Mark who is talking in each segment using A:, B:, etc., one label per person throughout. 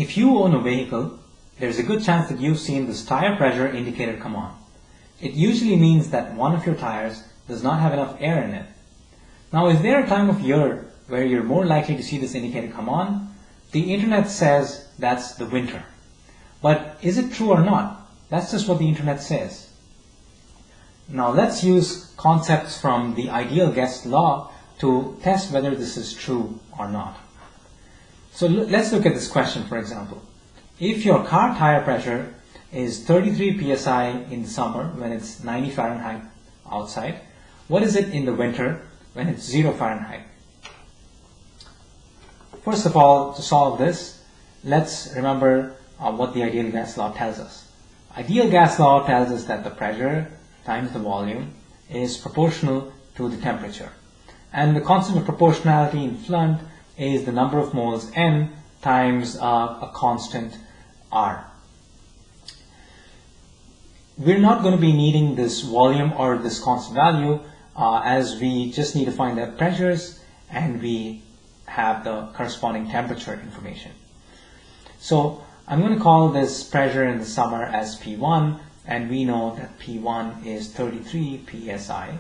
A: If you own a vehicle, there's a good chance that you've seen this tire pressure indicator come on. It usually means that one of your tires does not have enough air in it. Now, is there a time of year where you're more likely to see this indicator come on? The internet says that's the winter. But is it true or not? That's just what the internet says. Now let's use concepts from the ideal guess law to test whether this is true or not. So let's look at this question, for example. If your car tire pressure is 33 psi in the summer when it's 90 Fahrenheit outside, what is it in the winter when it's 0 Fahrenheit? First of all, to solve this, let's remember what the ideal gas law tells us. Ideal gas law tells us that the pressure times the volume is proportional to the temperature. And the constant of proportionality in Fluent is the number of moles N times a constant R. We're not going to be needing this volume or this constant value as we just need to find the pressures and we have the corresponding temperature information. So I'm going to call this pressure in the summer as P1, and we know that P1 is 33 psi.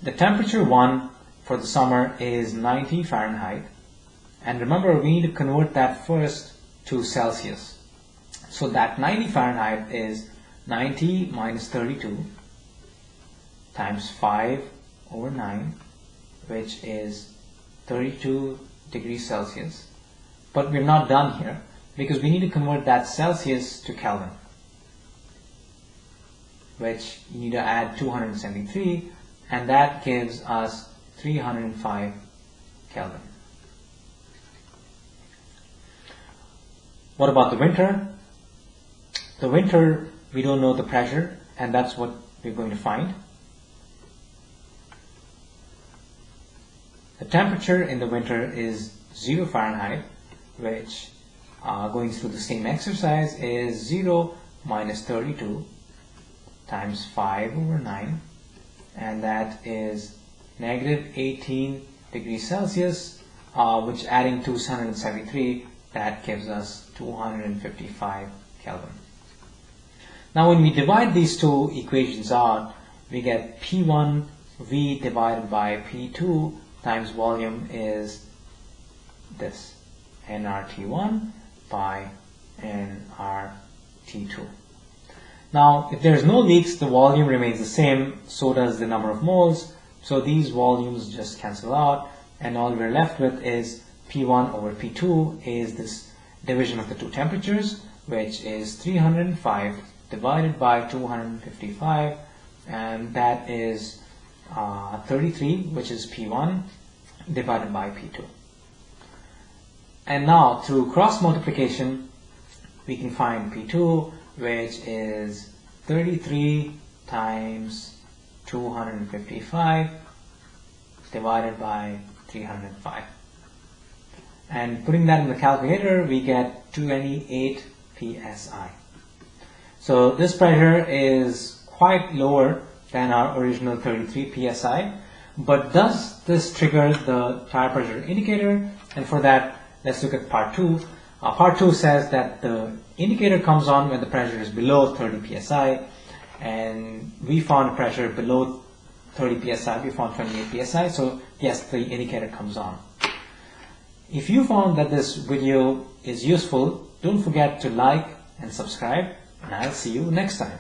A: The temperature 1 for the summer is 90 Fahrenheit, and remember we need to convert that first to Celsius. So that 90 Fahrenheit is 90 minus 32 times 5/9, which is 32 degrees Celsius. But we're not done here because we need to convert that Celsius to Kelvin, which you need to add 273, and that gives us 305 Kelvin. What about the winter? The winter, we don't know the pressure, and that's what we're going to find. The temperature in the winter is 0 Fahrenheit, which going through the same exercise is 0 minus 32 times 5/9, and that is negative 18 degrees Celsius, which adding 273, that gives us 255 Kelvin. Now when we divide these two equations out, we get P1 V divided by P2 times volume is this, nRT1 by nRT2. Now if there's no leaks, the volume remains the same, so does the number of moles, so these volumes just cancel out, and all we're left with is P1 over P2 is this division of the two temperatures, which is 305 divided by 255, and that is 33, which is P1 divided by P2. And now through cross multiplication we can find P2, which is 33 times 255 divided by 305, and putting that in the calculator we get 28 psi. So this pressure is quite lower than our original 33 psi, but does this trigger the tire pressure indicator? And for that, let's look at part 2. Part 2 says that the indicator comes on when the pressure is below 30 psi, and we found pressure below 30 psi, we found 28 psi, so yes, the indicator comes on. If you found that this video is useful, don't forget to like and subscribe, and I'll see you next time.